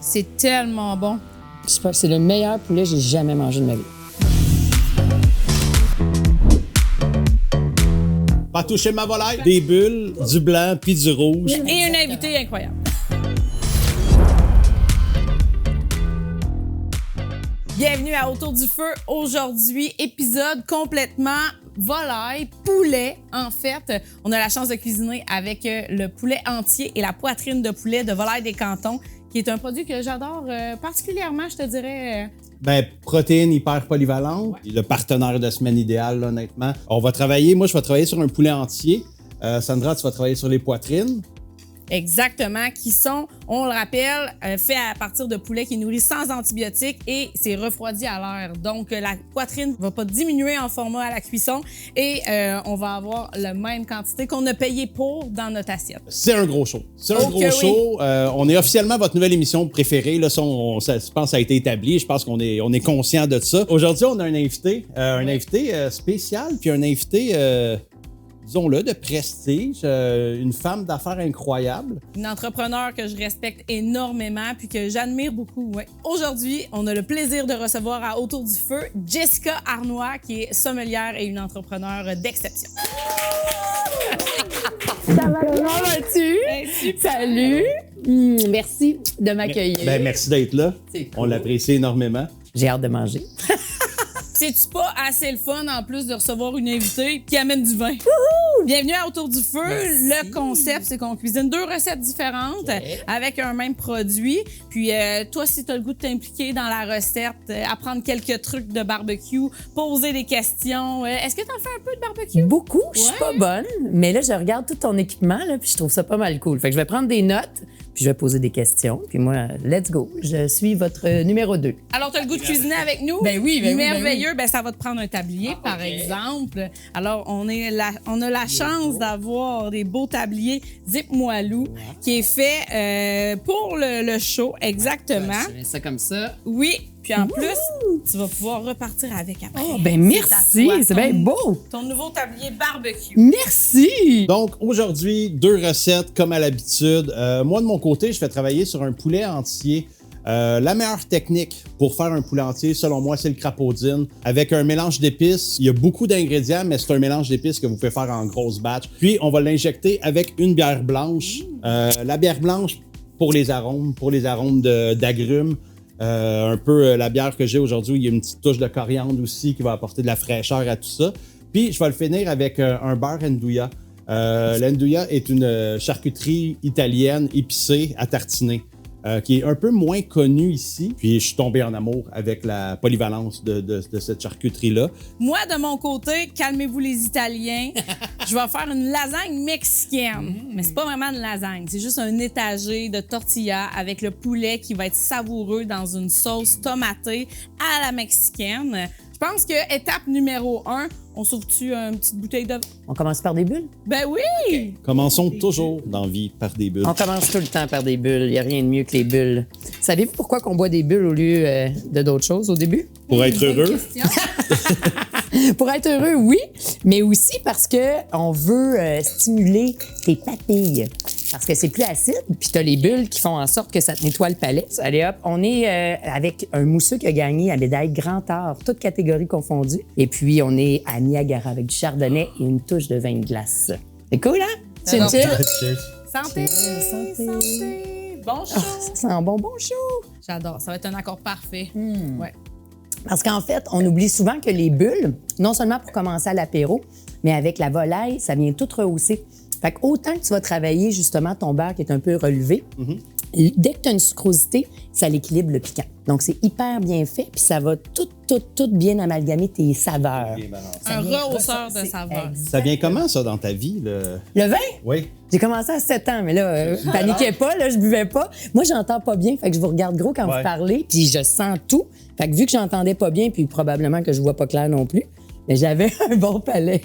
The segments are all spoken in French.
C'est tellement bon. C'est le meilleur poulet que j'ai jamais mangé de ma vie. Pas toucher ma volaille. Des bulles, du blanc puis du rouge. Et un invité incroyable. Bienvenue à Autour du feu. Aujourd'hui, épisode complètement volaille, poulet. En fait, on a la chance de cuisiner avec le poulet entier et la poitrine de poulet de Volaille des Cantons, qui est un produit que j'adore particulièrement, je te dirais. Protéines hyper polyvalentes. Ouais. Le partenaire de semaine idéal, là, honnêtement. Moi, je vais travailler sur un poulet entier. Sandra, tu vas travailler sur les poitrines. Exactement, qui sont, on le rappelle, faits à partir de poulets qui nourrissent sans antibiotiques et c'est refroidi à l'air. Donc, la poitrine ne va pas diminuer en format à la cuisson et on va avoir la même quantité qu'on a payé pour dans notre assiette. C'est un gros show. C'est un gros show. On est officiellement votre nouvelle émission préférée. Là, je pense que ça a été établi. Je pense qu'on est conscient de ça. Aujourd'hui, on a un invité spécial puis un invité... disons-le, de prestige, une femme d'affaires incroyable. Une entrepreneur que je respecte énormément puis que j'admire beaucoup. Ouais. Aujourd'hui, on a le plaisir de recevoir à Autour du feu Jessica Arnois, qui est sommelière et une entrepreneure d'exception. Ça va, comment vas-tu? Salut! Merci de m'accueillir. Merci d'être là. Cool. On l'apprécie énormément. J'ai hâte de manger. C'est-tu pas assez le fun, en plus, de recevoir une invitée qui amène du vin? Wouhou! Bienvenue à Autour du feu. Merci. Le concept, c'est qu'on cuisine 2 recettes différentes avec un même produit. Puis toi, si tu as le goût de t'impliquer dans la recette, apprendre quelques trucs de barbecue, poser des questions. Est-ce que tu en fais un peu de barbecue? Beaucoup. Je suis pas bonne, mais là, je regarde tout ton équipement, là, puis je trouve ça pas mal cool. Fait que je vais prendre des notes, puis je vais poser des questions. Puis moi, let's go. Je suis votre numéro 2. Alors, tu as le goût de cuisiner avec nous? Ben oui, merveilleux. Ben, ça va te prendre un tablier, par exemple. Alors, on a la chance d'avoir des beaux tabliers Zip Moilou qui est fait pour le show, exactement. Je mets ça comme ça. Oui. Puis en plus, tu vas pouvoir repartir avec après. Oh, ben merci, c'est bien beau. Ton nouveau tablier barbecue. Merci. Donc, aujourd'hui, 2 recettes comme à l'habitude. Moi, de mon côté, je fais travailler sur un poulet entier. La meilleure technique pour faire un poulet entier, selon moi, c'est le crapaudine. Avec un mélange d'épices, il y a beaucoup d'ingrédients, mais c'est un mélange d'épices que vous pouvez faire en grosse batch. Puis, on va l'injecter avec une bière blanche. La bière blanche pour les arômes d'agrumes. Un peu la bière que j'ai aujourd'hui, il y a une petite touche de coriandre aussi qui va apporter de la fraîcheur à tout ça. Puis, je vais le finir avec un beurre andouilla. L'andouilla est une charcuterie italienne épicée à tartiner. Qui est un peu moins connu ici. Puis je suis tombé en amour avec la polyvalence de cette charcuterie-là. Moi, de mon côté, calmez-vous les Italiens, je vais faire une lasagne mexicaine. Mais c'est pas vraiment une lasagne, c'est juste un étagé de tortilla avec le poulet qui va être savoureux dans une sauce tomatée à la mexicaine. Je pense que étape numéro 1, on s'ouvre-tu une petite bouteille de... On commence par des bulles? Ben oui! Okay. Commençons toujours dans la vie par des bulles. On commence tout le temps par des bulles. Il n'y a rien de mieux que les bulles. Savez-vous pourquoi on boit des bulles au lieu de d'autres choses au début? Pour être heureux. Pour être heureux, oui, mais aussi parce qu'on veut stimuler tes papilles. Parce que c'est plus acide, puis tu as les bulles qui font en sorte que ça te nettoie le palais. Allez hop, on est avec un mousseux qui a gagné la médaille Grand Art, toutes catégories confondues. Et puis, on est à Niagara avec du chardonnay et une touche de vin de glace. C'est cool, hein? C'est une Santé! Santé! Bon show! Oh, ça sent un bonbon chaud! J'adore, ça va être un accord parfait. Ouais. Parce qu'en fait, on oublie souvent que les bulles, non seulement pour commencer à l'apéro, mais avec la volaille, ça vient tout rehausser. Fait qu'autant que tu vas travailler justement ton beurre qui est un peu relevé, dès que tu as une sucrosité, ça l'équilibre le piquant. Donc, c'est hyper bien fait, puis ça va tout bien amalgamer tes saveurs. Un rehausseur de saveurs. Ça vient comment, ça, dans ta vie? Le vin? Oui. J'ai commencé à 7 ans, mais là, paniquez pas, là, je buvais pas. Moi, j'entends pas bien, fait que je vous regarde gros quand vous parlez, puis je sens tout. Fait que vu que j'entendais pas bien, puis probablement que je vois pas clair non plus, mais j'avais un bon palais.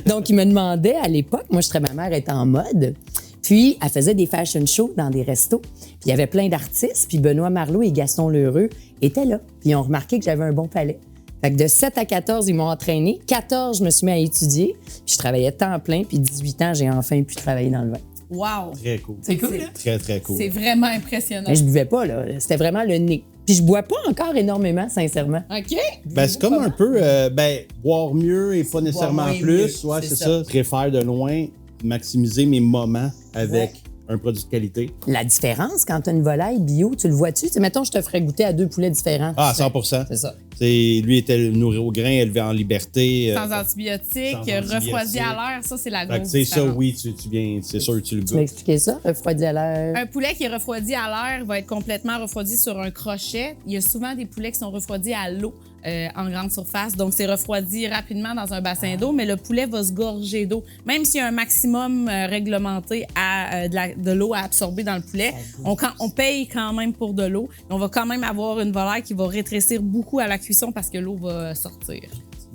Donc, il me demandait à l'époque, ma mère était en mode, puis elle faisait des fashion shows dans des restos, puis il y avait plein d'artistes, puis Benoît Marleau et Gaston Lheureux étaient là, puis ils ont remarqué que j'avais un bon palais. Fait que de 7 à 14, ils m'ont entraîné. 14, je me suis mis à étudier, puis je travaillais temps plein, puis 18 ans, j'ai enfin pu travailler dans le vin. Wow! Très cool. C'est cool, là. Très, très cool. C'est vraiment impressionnant. Mais je buvais pas, là. C'était vraiment le nez. Puis je bois pas encore énormément, sincèrement. OK? Ben, c'est comme un peu, boire mieux et pas nécessairement moins plus. mieux, Ouais, c'est c'est ça. ça. Je préfère de loin maximiser mes moments avec un produit de qualité. La différence, quand tu as une volaille bio, tu le vois-tu? Tu sais, mettons, je te ferais goûter à 2 poulets différents. Ah, 100%. C'est ça. Lui était nourri au grain, élevé en liberté. Sans antibiotiques, refroidi à l'air, ça, c'est la Fait que, grosse tu sais, ça, différence. oui, tu viens, c'est sûr que tu le Tu m'as goûtes. expliqué ça? Refroidi à l'air. Un poulet qui est refroidi à l'air va être complètement refroidi sur un crochet. Il y a souvent des poulets qui sont refroidis à l'eau en grande surface. Donc, c'est refroidi rapidement dans un bassin d'eau, mais le poulet va se gorger d'eau. Même s'il y a un maximum réglementé de l'eau à absorber dans le poulet, on paye quand même pour de l'eau. On va quand même avoir une volaille qui va rétrécir beaucoup à la cuisson parce que l'eau va sortir.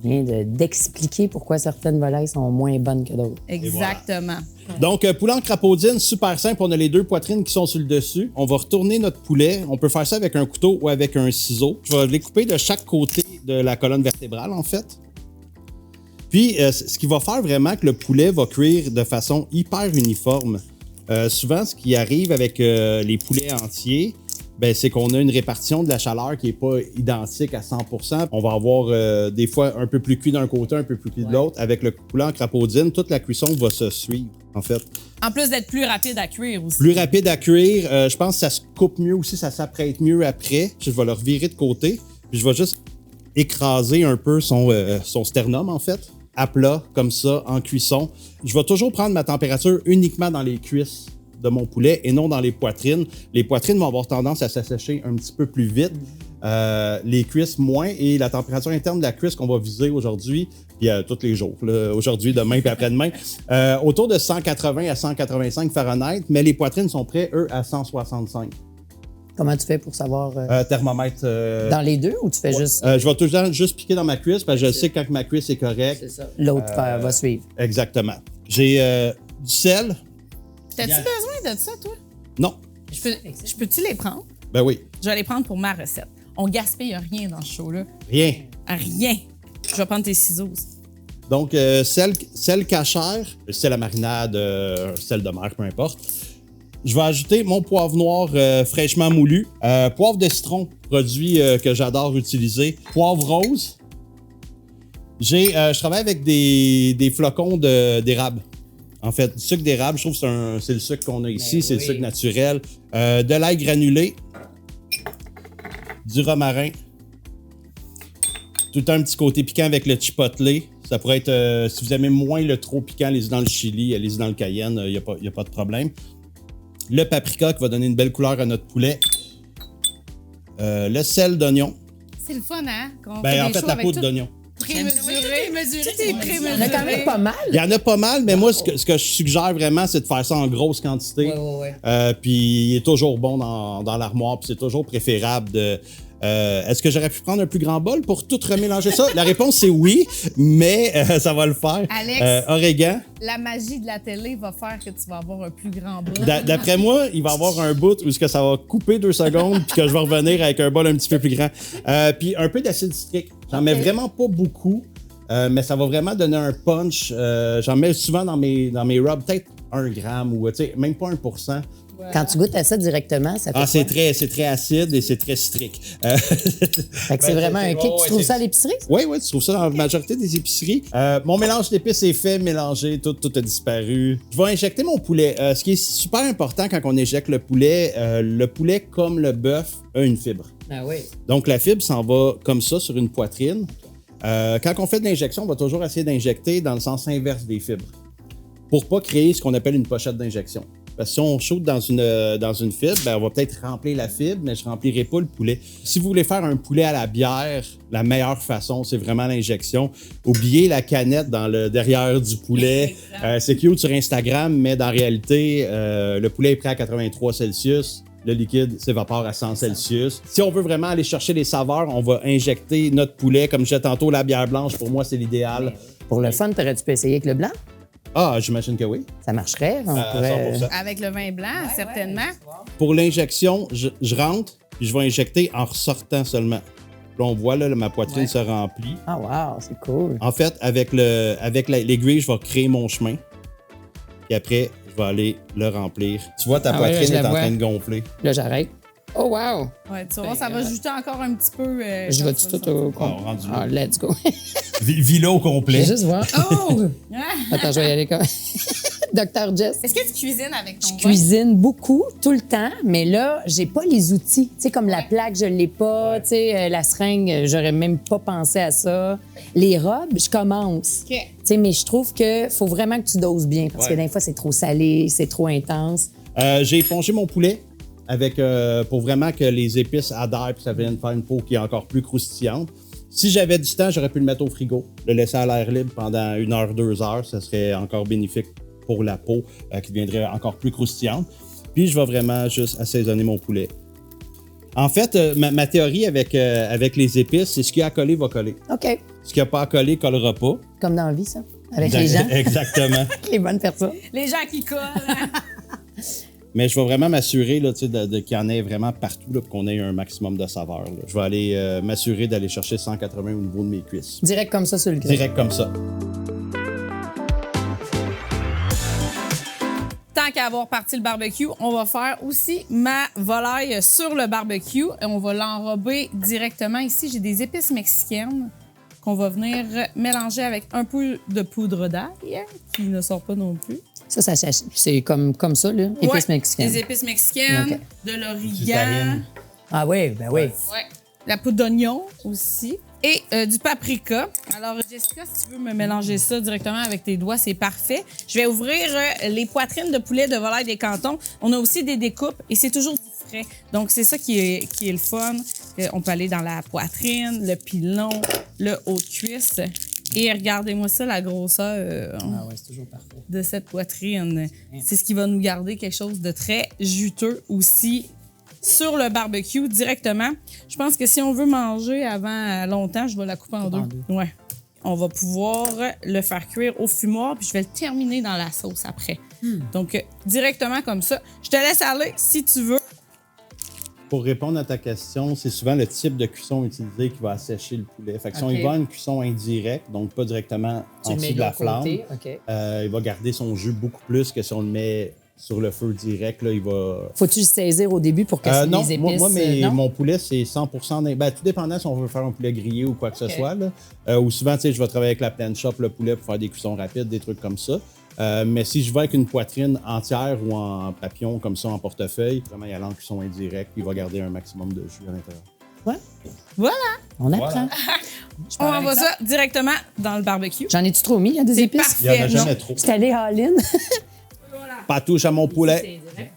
Tu viens d'expliquer pourquoi certaines volailles sont moins bonnes que d'autres. Exactement. Donc, poulet en crapaudine, super simple. On a les deux poitrines qui sont sur le dessus. On va retourner notre poulet. On peut faire ça avec un couteau ou avec un ciseau. Je vais les couper de chaque côté de la colonne vertébrale, en fait. Puis, ce qui va faire vraiment que le poulet va cuire de façon hyper uniforme. Souvent, ce qui arrive avec les poulets entiers, ben, c'est qu'on a une répartition de la chaleur qui n'est pas identique à 100%. On va avoir des fois un peu plus cuit d'un côté, un peu plus cuit de l'autre. Avec le poulet en crapaudine, toute la cuisson va se suivre, en fait. En plus d'être plus rapide à cuire aussi. Plus rapide à cuire. Je pense que ça se coupe mieux aussi, ça s'apprête mieux après. Je vais le revirer de côté. Puis je vais juste écraser un peu son sternum, en fait, à plat, comme ça, en cuisson. Je vais toujours prendre ma température uniquement dans les cuisses de mon poulet et non dans les poitrines. Les poitrines vont avoir tendance à s'assécher un petit peu plus vite. Les cuisses moins, et la température interne de la cuisse qu'on va viser aujourd'hui, puis tous les jours, aujourd'hui, demain puis après-demain, autour de 180 à 185 Fahrenheit, mais les poitrines sont prêts, eux, à 165. Comment tu fais pour savoir Thermomètre. dans les deux ou tu fais juste Je vais toujours juste piquer dans ma cuisse parce que je sais que quand ma cuisse est correcte. l'autre va suivre? Exactement. J'ai du sel. T'as-tu besoin de ça, toi? Non. Je peux-tu les prendre? Ben oui. Je vais les prendre pour ma recette. On gaspille rien dans ce show-là. Rien. Rien. Je vais prendre tes ciseaux aussi. Donc, sel cachère, sel à marinade, sel de mer, peu importe. Je vais ajouter mon poivre noir fraîchement moulu. Poivre de citron, produit que j'adore utiliser. Poivre rose. Je travaille avec des flocons d'érable. En fait, du sucre d'érable, je trouve que c'est le sucre qu'on a ici, c'est le sucre naturel. De l'ail granulé. Du romarin. Tout le temps un petit côté piquant avec le chipotle. Ça pourrait être, si vous aimez moins le trop piquant, allez-y dans le chili, allez-y dans le cayenne, il n'y a pas de problème. Le paprika qui va donner une belle couleur à notre poulet. Le sel d'oignon. C'est le fun, hein? Quand on Ben, en des fait, shows la avec poudre tout d'oignon. prémesuré. Tout est Il y en a quand même pas mal. Il y en a pas mal, mais moi, ce que je suggère vraiment, c'est de faire ça en grosse quantité. Puis il est toujours bon dans l'armoire, puis c'est toujours préférable de... Est-ce que j'aurais pu prendre un plus grand bol pour tout remélanger ça? La réponse, c'est oui, mais ça va le faire. Alex. Origan. La magie de la télé va faire que tu vas avoir un plus grand bol. D'après moi, il va y avoir un bout où ça va couper 2 secondes puis que je vais revenir avec un bol un petit peu plus grand. Puis un peu d'acide citrique. J'en mets vraiment pas beaucoup, mais ça va vraiment donner un punch. J'en mets souvent dans mes rubs, peut-être 1 gramme ou même pas 1%. Quand tu goûtes à ça directement, ça fait C'est très acide et c'est très citrique. Fait que c'est vraiment un kick. Tu trouves ça à l'épicerie? Oui, tu trouves ça dans la majorité des épiceries. Mon mélange d'épices est fait, mélangé, tout a disparu. Je vais injecter mon poulet. Ce qui est super important quand on injecte le poulet comme le bœuf a une fibre. Ah oui. Donc la fibre s'en va comme ça sur une poitrine. Quand on fait de l'injection, on va toujours essayer d'injecter dans le sens inverse des fibres pour pas créer ce qu'on appelle une pochette d'injection. Parce que si on shoot dans une fibre, ben on va peut-être remplir la fibre, mais je ne remplirai pas le poulet. Si vous voulez faire un poulet à la bière, la meilleure façon, c'est vraiment l'injection. Oubliez la canette dans le derrière du poulet. C'est cute sur Instagram, mais dans la réalité, le poulet est prêt à 83 Celsius. Le liquide s'évapore à 100 Celsius. Si on veut vraiment aller chercher les saveurs, on va injecter notre poulet. Comme je disais tantôt, la bière blanche, pour moi, c'est l'idéal. Pour le fun, t'aurais-tu pu essayer avec le blanc? Ah, j'imagine que oui. Ça marcherait. On pourrait... 100%. Avec le vin blanc, certainement. Pour l'injection, je rentre puis je vais injecter en ressortant seulement. Là, on voit, là, ma poitrine se remplit. Ah, wow, c'est cool. En fait, avec l'aiguille, je vais créer mon chemin. Puis après, je vais aller le remplir. Tu vois, ta Ah ouais, poitrine je la est en vois. train de gonfler. Là, j'arrête. Oh, wow! Ouais, tu vas voir, ça va ajouter encore un petit peu. Je quand vais ça va tout au Ah, rendu là. Ah, let's go. Villa au Je complet. vais juste voir. Oh! Ah! Attends, je vais y aller comme. Dr. Jess. Est-ce que tu cuisines avec ton Je vin? cuisine beaucoup, tout le temps, mais là, j'ai pas les outils. Tu sais, comme la plaque, je l'ai pas. Tu sais, la seringue, j'aurais même pas pensé à ça. Les robes, je commence. OK. Tu sais, mais je trouve que faut vraiment que tu doses bien parce que Ouais. des fois, c'est trop salé, c'est trop intense. J'ai épongé mon poulet avec, pour vraiment que les épices adhèrent et ça vienne faire une peau qui est encore plus croustillante. Si j'avais du temps, j'aurais pu le mettre au frigo, le laisser à l'air libre pendant 1 heure, 2 heures. Ça serait encore bénéfique pour la peau qui deviendrait encore plus croustillante. Puis je vais vraiment juste assaisonner mon poulet. En fait, ma théorie avec les épices, c'est ce qui a à coller va coller. OK. Ce qui n'a pas à coller collera pas. Comme dans la vie, ça. Avec les gens, Exactement. les bonnes personnes. Les gens qui collent. Hein? Mais je vais vraiment m'assurer là, tu sais, qu'il y en ait vraiment partout là, pour qu'on ait un maximum de saveur. Là. Je vais aller m'assurer d'aller chercher 180 au niveau de mes cuisses. Direct comme ça sur le grill. Direct comme ça. Tant qu'à avoir parti le barbecue, on va faire aussi ma volaille sur le barbecue et on va l'enrober directement. Ici, j'ai des épices mexicaines qu'on va venir mélanger avec un peu de poudre d'ail qui ne sort pas non plus. Ça c'est comme ça, là. Épices Ouais, mexicaines. Des épices mexicaines, OK. de Du l'origan, tarine. Ah oui, ben oui. ouais, la poudre d'oignon aussi et du paprika. Alors, Jessica, si tu veux me mélanger ça directement avec tes doigts, c'est parfait. Je vais ouvrir les poitrines de poulet de volaille des Cantons. On a aussi des découpes et c'est toujours du frais. Donc, c'est ça qui est le fun. On peut aller dans la poitrine, le pilon, le haut de cuisse. Et regardez-moi ça, la grosseur Ah ouais, c'est toujours parfait. de cette poitrine. C'est ce qui va nous garder quelque chose de très juteux aussi sur le barbecue directement. Je pense que si on veut manger avant longtemps, je vais la couper en deux. Ouais. On va pouvoir le faire cuire au fumoir, puis je vais le terminer dans la sauce après. Donc, directement comme ça. Je te laisse aller si tu veux. Pour répondre à ta question, c'est souvent le type de cuisson utilisé qui va assécher le poulet. Fait que si on OK. y va à une cuisson indirecte, donc pas directement en dessous de la flamme, OK. il va garder son jus beaucoup plus que si on le met sur le feu direct. Là, il va... Faut-tu le saisir au début pour que non, les épices... moi non? mon poulet, c'est 100% tout dépendant si on veut faire un poulet grillé ou quoi que ce soit. Là. Ou souvent, tu sais, je vais travailler avec la plaine shop, le poulet, pour faire des cuissons rapides, des trucs comme ça. Mais si je vais avec une poitrine entière ou en papillon, comme ça, en portefeuille, vraiment, il y a en cuisson indirecte, puis il va garder un maximum de jus à l'intérieur. Ouais, Voilà. on apprend. On envoie ça directement dans le barbecue. J'en ai-tu trop mis, il y a des C'est épices? parfait. Il n'y en a Non. jamais trop. J'étais allée all-in. Pas touche à mon poulet. C'est direct.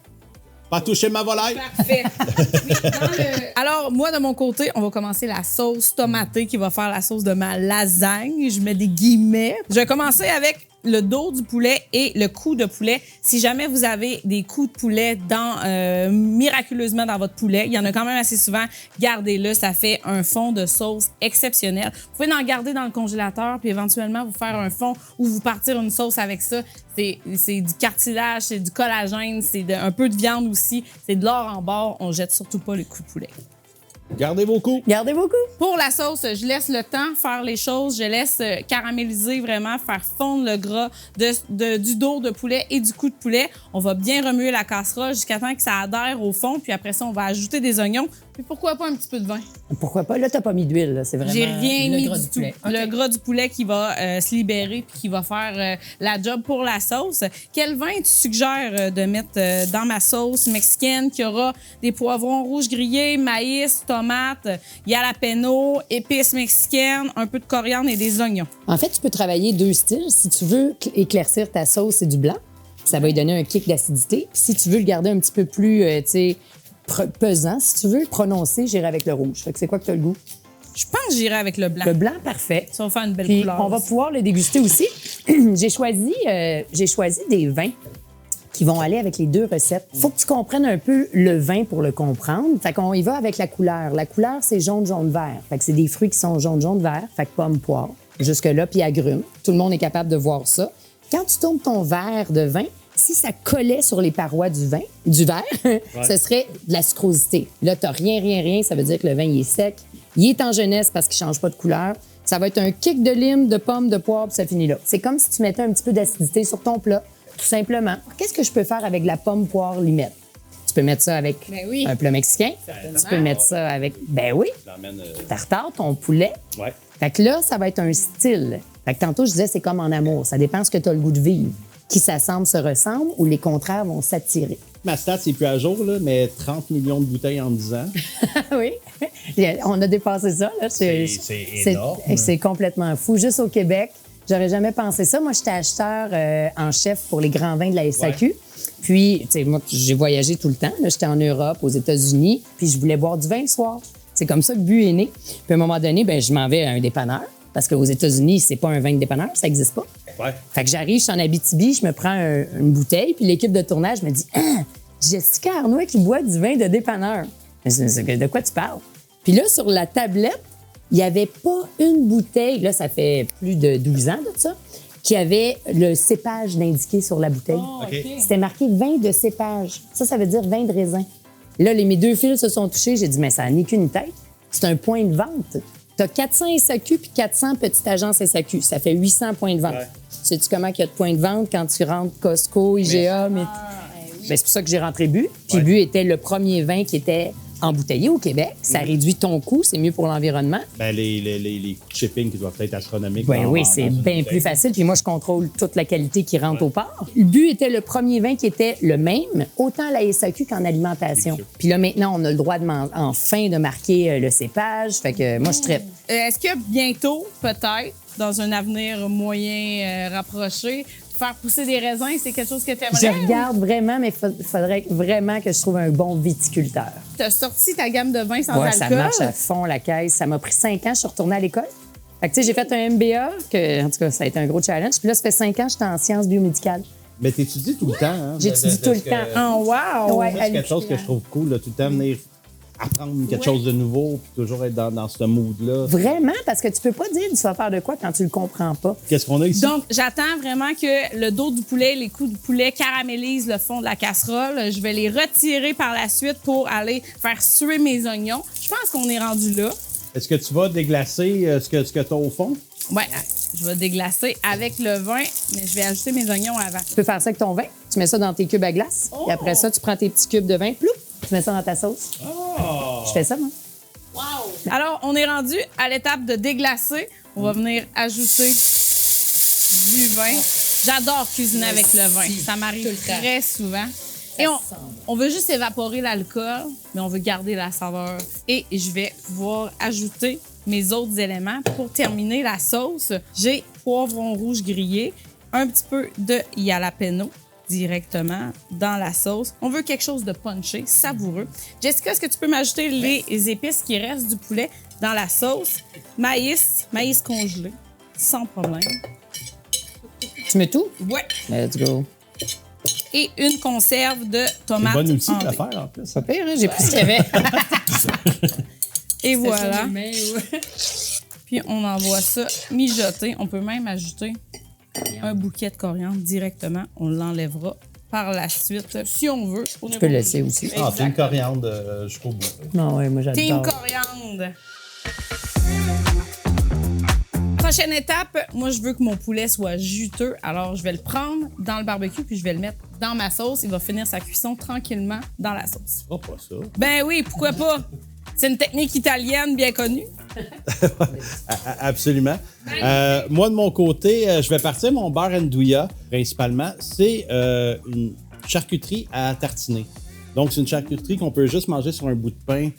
Pas toucher ma volaille. Parfait. Oui, alors, moi, de mon côté, on va commencer la sauce tomatée qui va faire la sauce de ma lasagne. Je mets des guillemets. Je vais commencer avec le dos du poulet et le cou de poulet. Si jamais vous avez des coups de poulet miraculeusement dans votre poulet, il y en a quand même assez souvent, gardez-le. Ça fait un fond de sauce exceptionnel. Vous pouvez en garder dans le congélateur puis éventuellement vous faire un fond ou vous partir une sauce avec ça. C'est du cartilage, c'est du collagène, c'est un peu de viande aussi. C'est de l'or en bord. On jette surtout pas les coups de poulet. Gardez vos coups. Gardez vos coups. Pour la sauce, je laisse le temps faire les choses. Je laisse caraméliser vraiment, faire fondre le gras du dos de poulet et du cou de poulet. On va bien remuer la casserole jusqu'à temps que ça adhère au fond. Puis après ça, on va ajouter des oignons. Puis pourquoi pas un petit peu de vin? Pourquoi pas? Là, t'as pas mis d'huile, là. C'est vraiment J'ai rien le mis gras du tout. poulet. OK. Le gras du poulet qui va se libérer puis qui va faire la job pour la sauce. Quel vin tu suggères de mettre dans ma sauce mexicaine qui aura des poivrons rouges grillés, maïs, tomates, jalapeno, épices mexicaines, un peu de coriandre et des oignons? En fait, tu peux travailler deux styles. Si tu veux éclaircir ta sauce, c'est du blanc. Ça va lui donner un kick d'acidité. Puis si tu veux le garder un petit peu plus, tu sais, pesant, si tu veux, prononcé, j'irai avec le rouge. Fait que c'est quoi que tu as le goût? Je pense que j'irai avec le blanc. Le blanc, parfait. Ça va faire une belle Puis couleur. on va aussi. pouvoir le déguster aussi. J'ai choisi des vins qui vont aller avec les deux recettes. Faut que tu comprennes un peu le vin pour le comprendre. Fait qu'on y va avec la couleur. La couleur, c'est jaune, jaune, vert. Fait que c'est des fruits qui sont jaune, jaune, vert. Fait que pomme, poire. Jusque-là, puis agrumes. Tout le monde est capable de voir ça. Quand tu tournes ton verre de vin, si ça collait sur les parois du verre, ce serait de la sucrosité. Là, tu n'as rien. Ça veut dire que le vin, il est sec. Il est en jeunesse parce qu'il ne change pas de couleur. Ça va être un kick de lime, de pomme, de poire, puis ça finit là. C'est comme si tu mettais un petit peu d'acidité sur ton plat. tout simplement. Qu'est-ce que je peux faire avec de la pomme, poire, limette? Tu peux mettre ça avec Ben oui. un plat mexicain. Tu peux mettre ça avec, ben oui, tartare, ton poulet. Ouais. Fait que là, ça va être un style. Fait que tantôt, je disais, c'est comme en amour. Ça dépend ce que tu as le goût de vivre. Qui s'assemble se ressemble ou les contraires vont s'attirer. Ma stat, c'est plus à jour, là, mais 30 millions de bouteilles en 10 ans. Oui, on a dépassé ça. Là. C'est énorme. C'est complètement fou. Juste au Québec, j'aurais jamais pensé ça. Moi, j'étais acheteur en chef pour les grands vins de la SAQ. Ouais. Puis, tu sais, moi, j'ai voyagé tout le temps. Là, j'étais en Europe, aux États-Unis, puis je voulais boire du vin le soir. C'est comme ça que Bu est né. Puis à un moment donné, ben, je m'en vais à un dépanneur. Parce qu'aux États-Unis, c'est pas un vin de dépanneur, ça n'existe pas. Ouais. Fait que j'arrive, je suis en Abitibi, je me prends une bouteille, puis l'équipe de tournage me dit « Ah, Jessica Arnois qui boit du vin de dépanneur. » De quoi tu parles? Puis là, sur la tablette, il n'y avait pas une bouteille, là, ça fait plus de 12 ans de ça, qui avait le cépage d'indiqué sur la bouteille. Oh, OK. C'était marqué vin de cépage. Ça veut dire vin de raisin. Là, mes deux fils se sont touchés. J'ai dit, mais ça n'est qu'une tête. C'est un point de vente. Tu as 400 SAQ puis 400 petites agences SAQ. Ça fait 800 points de vente. Ouais. Sais-tu comment il y a de points de vente quand tu rentres Costco, IGA? Ben, c'est pour ça que j'ai rentré Bu. Puis Ouais. Bu était le premier vin qui était embouteillé au Québec. Ça réduit ton coût, c'est mieux pour l'environnement. Ben, les coûts de shipping qui doivent être astronomiques. Ben oui, dans c'est une bien bouteille. plus facile. Puis moi, je contrôle toute la qualité qui rentre au port. Le Bu était le premier vin qui était le même, autant à la SAQ qu'en alimentation. Délicieux. Puis là, maintenant, on a le droit enfin de marquer le cépage. Fait que moi, je traite. Est-ce que bientôt, peut-être, dans un avenir moyen rapproché, faire pousser des raisins, c'est quelque chose que tu Je aimerais? regarde vraiment, mais il faudrait vraiment que je trouve un bon viticulteur. Tu as sorti ta gamme de vins sans Ouais, alcool. ça marche à fond, la caisse. Ça m'a pris 5 ans, je suis retournée à l'école. Fait que, tu sais, j'ai fait un MBA, en tout cas, ça a été un gros challenge. Puis là, ça fait 5 ans que j'étais en sciences biomédicales. Mais t'étudies tout le temps. Hein? J'étudie tout le temps. Oh, wow! Ouais. C'est quelque chose que je trouve cool, là, tout le temps venir apprendre quelque chose de nouveau, puis toujours être dans ce mood-là. Vraiment, parce que tu peux pas dire tu vas faire de quoi quand tu le comprends pas. Qu'est-ce qu'on a ici? Donc, j'attends vraiment que le dos du poulet, les coups du poulet caramélisent le fond de la casserole. Je vais les retirer par la suite pour aller faire suer mes oignons. Je pense qu'on est rendu là. Est-ce que tu vas déglacer ce que tu as au fond? Ouais, je vais déglacer avec le vin, mais je vais ajouter mes oignons avant. Tu peux faire ça avec ton vin. Tu mets ça dans tes cubes à glace. Oh! Et après ça, tu prends tes petits cubes de vin, ploup, tu mets ça dans ta sauce. Oh! Je fais ça, moi. Alors, on est rendu à l'étape de déglacer. On va venir ajouter du vin. J'adore cuisiner avec le vin. Ça m'arrive très souvent. Et on veut juste évaporer l'alcool, mais on veut garder la saveur. Et je vais pouvoir ajouter mes autres éléments pour terminer la sauce. J'ai poivron rouge grillé, un petit peu de jalapeno directement dans la sauce. On veut quelque chose de punché, savoureux. Jessica, est-ce que tu peux m'ajouter les épices qui restent du poulet dans la sauce? Maïs congelé, sans problème. Tu mets tout? Ouais. Let's go. Et une conserve de C'est tomates un bon outil hantées. à faire, en plus. Pas pire, hein? J'ai pris ce qu'il y avait. Et voilà. Puis on envoie ça mijoter. On peut même ajouter un bouquet de coriandre directement. On l'enlèvera par la suite si on veut. Tu peux le laisser aussi. Ah, tu une coriandre jusqu'au bout. Non, ouais, moi, Team j'adore. coriandre. Prochaine étape, moi je veux que mon poulet soit juteux. Alors je vais le prendre dans le barbecue puis je vais le mettre dans ma sauce. Il va finir sa cuisson tranquillement dans la sauce. Oh, pas ça. Ben oui, pourquoi pas? C'est une technique italienne bien connue. Absolument. Moi, de mon côté, je vais partir mon beurre andouilla, principalement. C'est une charcuterie à tartiner. Donc, c'est une charcuterie qu'on peut juste manger sur un bout de pain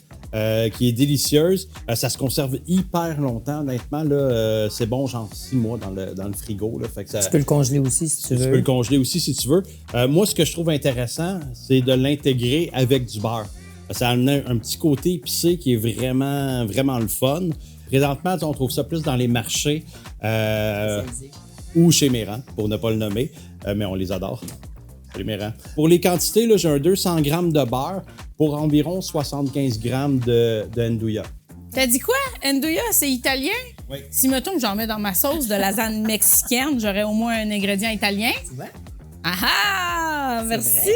qui est délicieuse. Ça se conserve hyper longtemps, honnêtement. Là, c'est bon, genre 6 mois dans le frigo. Là, fait que ça, Tu peux le congeler aussi si tu tu peux veux. le congeler aussi si tu veux. Moi, ce que je trouve intéressant, c'est de l'intégrer avec du beurre. Ça a un petit côté épicé qui est vraiment, vraiment le fun. Présentement, on trouve ça plus dans les marchés ou chez Méran, pour ne pas le nommer, mais on les adore. Chez Méran. Pour les quantités, là, j'ai un 200 g de beurre pour environ 75 g de andouilla. T'as dit quoi? Andouilla, c'est italien? Oui. Si, mettons que j'en mets dans ma sauce de lasagne mexicaine, j'aurais au moins un ingrédient italien. Ah! Merci!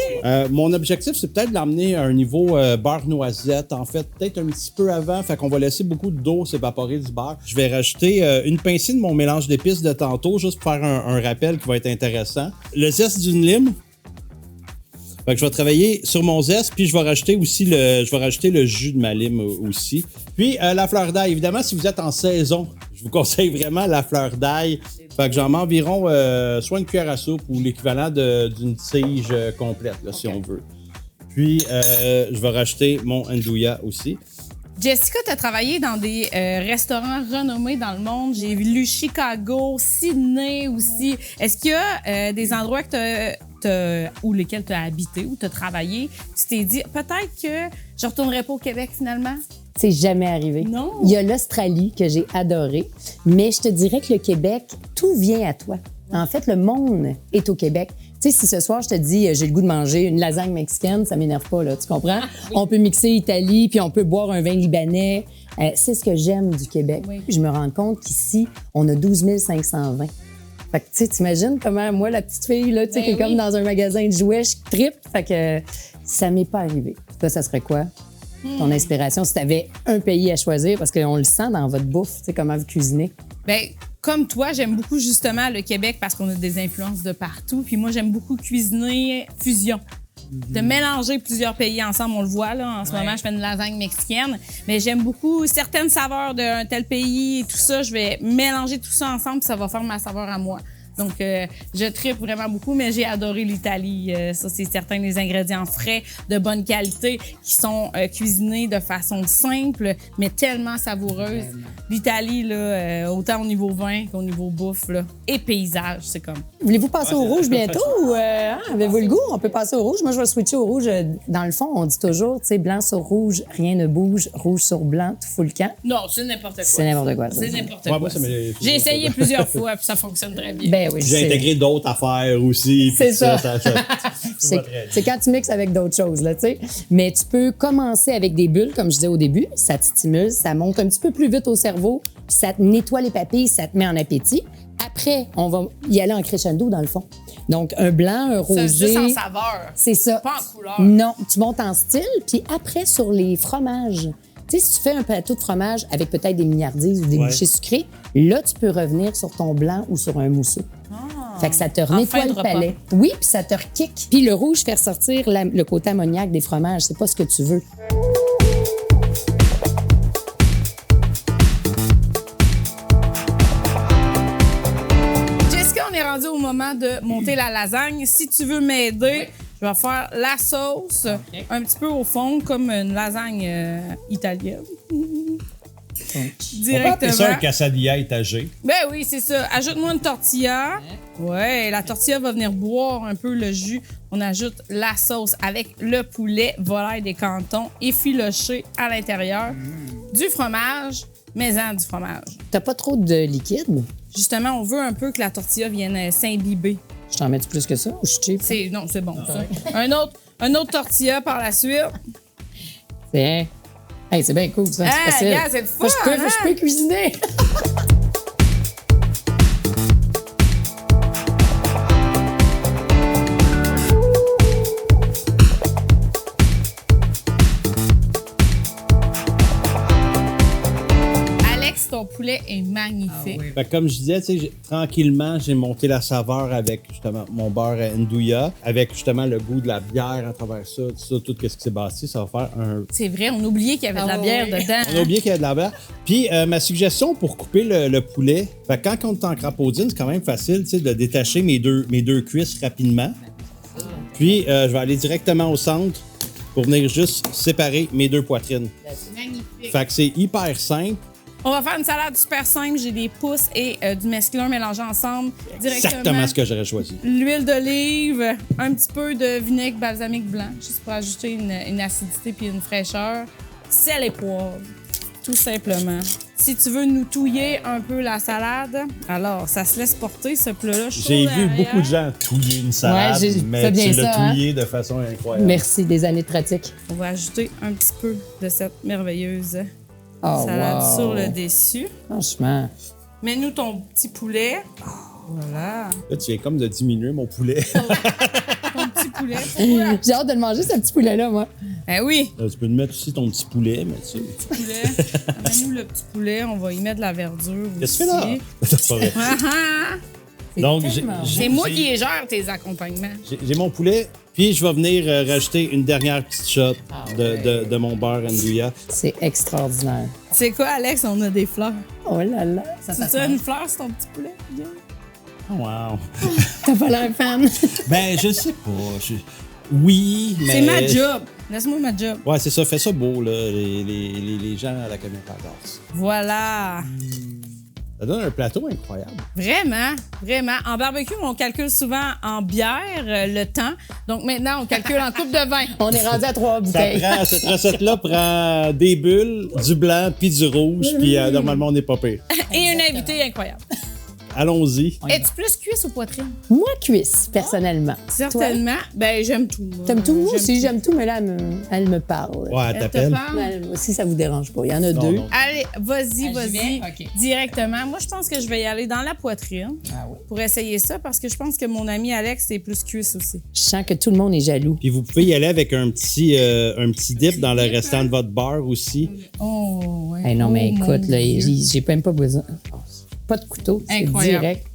Mon objectif, c'est peut-être de l'emmener à un niveau beurre noisette. En fait, peut-être un petit peu avant. Fait qu'on va laisser beaucoup d'eau s'évaporer du beurre. Je vais rajouter une pincée de mon mélange d'épices de tantôt, juste pour faire un rappel qui va être intéressant. Le zeste d'une lime. Fait que je vais travailler sur mon zeste, puis je vais rajouter le jus de ma lime aussi. Puis la fleur d'ail. Évidemment, si vous êtes en saison, je vous conseille vraiment la fleur d'ail. Fait que j'en mets environ soit une cuillère à soupe ou l'équivalent d'une tige complète, là, si on veut. Puis je vais rajouter mon andouilla aussi. Jessica, tu as travaillé dans des restaurants renommés dans le monde. J'ai lu Chicago, Sydney aussi. Est-ce qu'il y a des endroits ou lesquels tu as habité ou tu as travaillé? Tu t'es dit, peut-être que je ne retournerai pas au Québec finalement? C'est jamais arrivé. Non. Il y a l'Australie que j'ai adoré, mais je te dirais que le Québec, tout vient à toi. En fait, le monde est au Québec. Tu sais, si ce soir, je te dis, j'ai le goût de manger une lasagne mexicaine, ça m'énerve pas, là, tu comprends? Oui. On peut mixer Italie, puis on peut boire un vin libanais. C'est ce que j'aime du Québec. Oui. Je me rends compte qu'ici, on a 12 520. Fait que, tu sais, t'imagines comment, moi, la petite fille, là, tu sais, qui est comme dans un magasin de jouets, je trippe. Fait que ça m'est pas arrivé. Toi, ça serait quoi? Ton inspiration, si tu avais un pays à choisir, parce qu'on le sent dans votre bouffe, tu sais, comment vous cuisinez? Bien, comme toi, j'aime beaucoup justement le Québec parce qu'on a des influences de partout. Puis moi, j'aime beaucoup cuisiner fusion. De mélanger plusieurs pays ensemble, on le voit là. En ce moment, je fais une lasagne mexicaine, mais j'aime beaucoup certaines saveurs d'un tel pays et tout ça. Je vais mélanger tout ça ensemble, puis ça va faire ma saveur à moi. Donc, je tripe vraiment beaucoup, mais j'ai adoré l'Italie. Ça, c'est certain, les ingrédients frais, de bonne qualité, qui sont cuisinés de façon simple, mais tellement savoureuse. L'Italie, là, autant au niveau vin qu'au niveau bouffe, là, et paysage, c'est comme... Voulez-vous passer au rouge bientôt ou avez-vous le goût? On peut passer au rouge. Moi, je vais switcher au rouge. Dans le fond, on dit toujours, tu sais, blanc sur rouge, rien ne bouge. Rouge sur blanc, tout fout le camp. Non, c'est n'importe quoi. C'est n'importe quoi. C'est n'importe quoi. J'ai essayé plusieurs fois, puis ça fonctionne très bien. Ben oui, j'ai intégré d'autres affaires aussi. C'est ça. C'est quand tu mixes avec d'autres choses, là, tu sais. Mais tu peux commencer avec des bulles, comme je disais au début. Ça te stimule, ça monte un petit peu plus vite au cerveau, puis ça te nettoie les papilles, ça te met en appétit. Après, on va y aller en crescendo, dans le fond. Donc, un blanc, un rosé. C'est juste en saveur. C'est ça. Pas en couleur. Non, tu montes en style. Puis après, sur les fromages, tu sais, si tu fais un plateau de fromage avec peut-être des mignardises ou des bouchées sucrées, là, tu peux revenir sur ton blanc ou sur un mousseux. Fait que ça te nettoie le palais. Oui, puis ça te rekick. Puis le rouge fait ressortir le côté ammoniaque des fromages. C'est pas ce que tu veux. Jessica, on est rendu au moment de monter la lasagne. Si tu veux m'aider, je vais faire la sauce un petit peu au fond, comme une lasagne italienne. Directement. On va appeler ça un quesadilla étagé. Ben oui, c'est ça. Ajoute-moi une tortilla. Ouais, la tortilla va venir boire un peu le jus. On ajoute la sauce avec le poulet, volaille des cantons, effiloché à l'intérieur. Du fromage, maison du fromage. T'as pas trop de liquide? Justement, on veut un peu que la tortilla vienne s'imbiber. Je t'en mets plus que ça ou je suis cheap? Non, c'est bon, ça. Un autre tortilla par la suite. C'est bien cool, ça. C'est facile. Yeah, c'est le fun, je peux cuisiner. Alex, ton poulet est magnifique. Fait que comme je disais, tranquillement, j'ai monté la saveur avec justement mon beurre andouilla, avec justement le goût de la bière à travers ça, tout ce qui s'est bâti, ça va faire un... C'est vrai, on oubliait qu'il y avait de la bière dedans. On a oublié qu'il y avait de la bière. Puis ma suggestion pour couper le poulet, fait que quand on est en crapaudine, c'est quand même facile de détacher mes deux cuisses rapidement. Puis je vais aller directement au centre pour venir juste séparer mes deux poitrines. C'est magnifique. Fait que c'est hyper simple. On va faire une salade super simple. J'ai des pousses et du mesclun mélangés ensemble directement. Exactement ce que j'aurais choisi. L'huile d'olive, un petit peu de vinaigre balsamique blanc, juste pour ajouter une acidité puis une fraîcheur. Sel et poivre, tout simplement. Si tu veux nous touiller un peu la salade, alors ça se laisse porter ce plat-là. J'ai vu beaucoup de gens touiller une salade, mais tu l'as touillé de façon incroyable. Merci, des années de pratique. On va ajouter un petit peu de cette merveilleuse salade sur le dessus. Franchement. Mets-nous ton petit poulet. Voilà. Là, tu viens comme de diminuer mon poulet. Ton petit poulet. Pourquoi? J'ai hâte de le manger, ce petit poulet-là, moi. Eh oui, Là, tu peux te mettre aussi ton petit poulet, mais tu sais. poulet. Amène-nous le petit poulet. On va y mettre de la verdure Qu'est-ce que aussi. tu fais là? C'est pas vrai. Ah, ah. Donc, tellement C'est moi qui gère tes accompagnements. J'ai mon poulet, puis je vais venir rajouter une dernière petite shot de mon beurre andouilla. C'est extraordinaire. C'est quoi, Alex? On a des fleurs. Oh là là. C'est ça, une fleur, c'est ton petit poulet? Bien. Wow. T'as pas l'air fan. Ben, je sais pas. Oui, mais... C'est ma job. Laisse-moi ma job. Ouais, c'est ça. Fais ça beau, là. Les gens à la caméra adorent ça. Voilà. Ça donne un plateau incroyable. Vraiment, vraiment. En barbecue, on calcule souvent en bière le temps. Donc maintenant, on calcule en coupe de vin. On est rendu à 3 bouteilles. Cette recette-là prend des bulles, du blanc, puis du rouge, puis normalement, on n'est pas pire. Et un invité incroyable. Allons-y. Es-tu plus cuisse ou poitrine? Moi, cuisse, personnellement. Certainement. Ben, j'aime tout. moi. T'aimes tout? Moi aussi, j'aime tout, mais là, elle me parle. Ouais, elle Elle te t'appelle. parle? Si ça vous dérange pas. Il y en a Non, deux. non. Allez, vas-y, Ah, j'y vas-y. vais? OK. Directement. Moi, je pense que je vais y aller dans la poitrine Ah oui. pour essayer ça parce que je pense que mon ami Alex est plus cuisse aussi. Je sens que tout le monde est jaloux. Puis vous pouvez y aller avec un petit dip dans le restant de votre beurre aussi. Oh, ouais. Hey, non, mais Oh, écoute, mon là, Dieu. j'ai même pas besoin. Pas de couteau, c'est Incroyable. direct.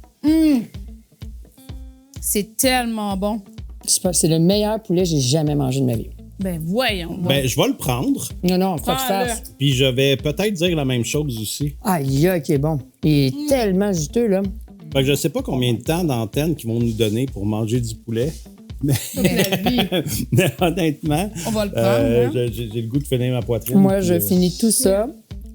C'est tellement bon. Je sais pas, c'est le meilleur poulet que j'ai jamais mangé de ma vie. Ben, voyons. Ben, je vais le prendre, Non, faut que tu Prends-le. fasses. puis je vais peut-être dire la même chose aussi. Aïe, qui est bon. Il est tellement juteux, là. Fait que je sais pas combien de temps d'antenne qu'ils vont nous donner pour manger du poulet. Mais, mais honnêtement, On va le prendre, hein? j'ai le goût de finir ma poitrine. Moi, puis, je finis tout ça.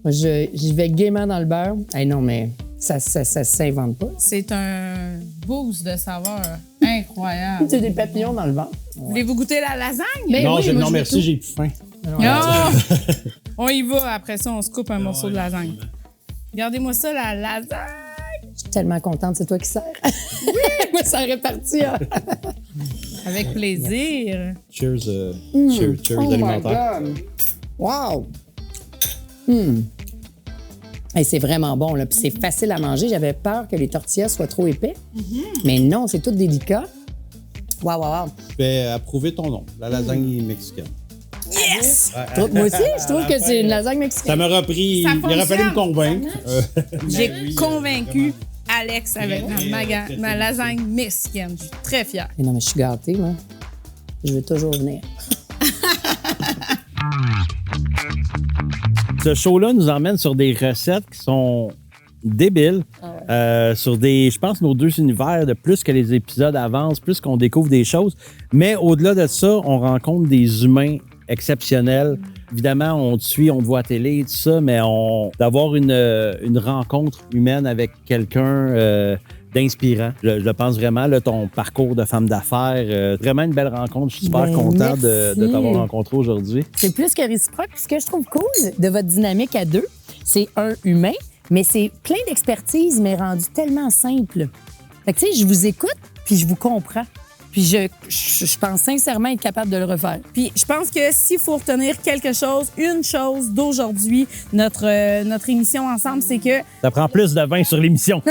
J'y vais gaiement dans le beurre. Hey, non, mais ça s'invente pas. C'est un boost de saveur incroyable. C'est des papillons dans le ventre. Voulez-vous goûter la lasagne? Ben Non, oui, moi, non je veux merci, tout. j'ai plus faim. Non! On y va. Après ça, on se coupe un morceau de lasagne. Regardez-moi ça, la lasagne. Je suis tellement contente, c'est toi qui sers. Moi, ça aurait parti. Hein. Avec plaisir. Cheers, cheers Oh my alimentaire. God. Wow! Hey, c'est vraiment bon, là. Puis c'est facile à manger. J'avais peur que les tortillas soient trop épais. Mais non, c'est tout délicat. Wow, wow, wow. Je vais approuver ton nom, la lasagne mexicaine. Yes! Moi aussi, je trouve que c'est une lasagne Ça mexicaine. m'aura pris. Ça Il aurait fallu me fonctionne. convaincre. J'ai convaincu Alex avec ma lasagne mexicaine. Je suis très fière. Mais non, mais je suis gâtée, moi. Je veux toujours venir. Ce show-là nous emmène sur des recettes qui sont débiles. Sur des, je pense, nos deux univers, de plus que les épisodes avancent, plus qu'on découvre des choses. Mais au-delà de ça, on rencontre des humains exceptionnels. Évidemment, on te suit, on te voit à télé, tout ça, mais d'avoir une rencontre humaine avec quelqu'un d'inspirant. Je le pense vraiment, là, ton parcours de femme d'affaires, vraiment une belle rencontre. Je suis super Ben, content de merci. t'avoir rencontré aujourd'hui. C'est plus que réciproque. Puis ce que je trouve cool de votre dynamique à deux, c'est un humain, mais c'est plein d'expertise, mais rendu tellement simple. Fait que, tu sais, je vous écoute, puis je vous comprends. Puis je pense sincèrement être capable de le refaire. Puis je pense que s'il faut retenir quelque chose, une chose d'aujourd'hui, notre émission ensemble, c'est que Ça prend plus de vin sur l'émission.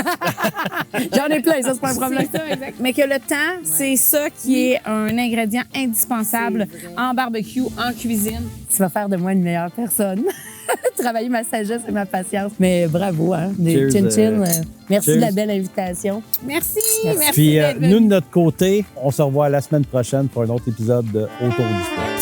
J'en ai plein, ça, c'est pas un problème. c'est ça, exact. Mais que le temps, c'est ça qui est un ingrédient indispensable en barbecue, en cuisine. Tu vas faire de moi une meilleure personne. Travailler ma sagesse et ma patience. Mais bravo, hein. Des Cheers, chin-chin. Merci cheers. de la belle invitation. Merci, merci Puis d'être nous, de venu. notre côté, on se revoit la semaine prochaine pour un autre épisode de Autour du Feu.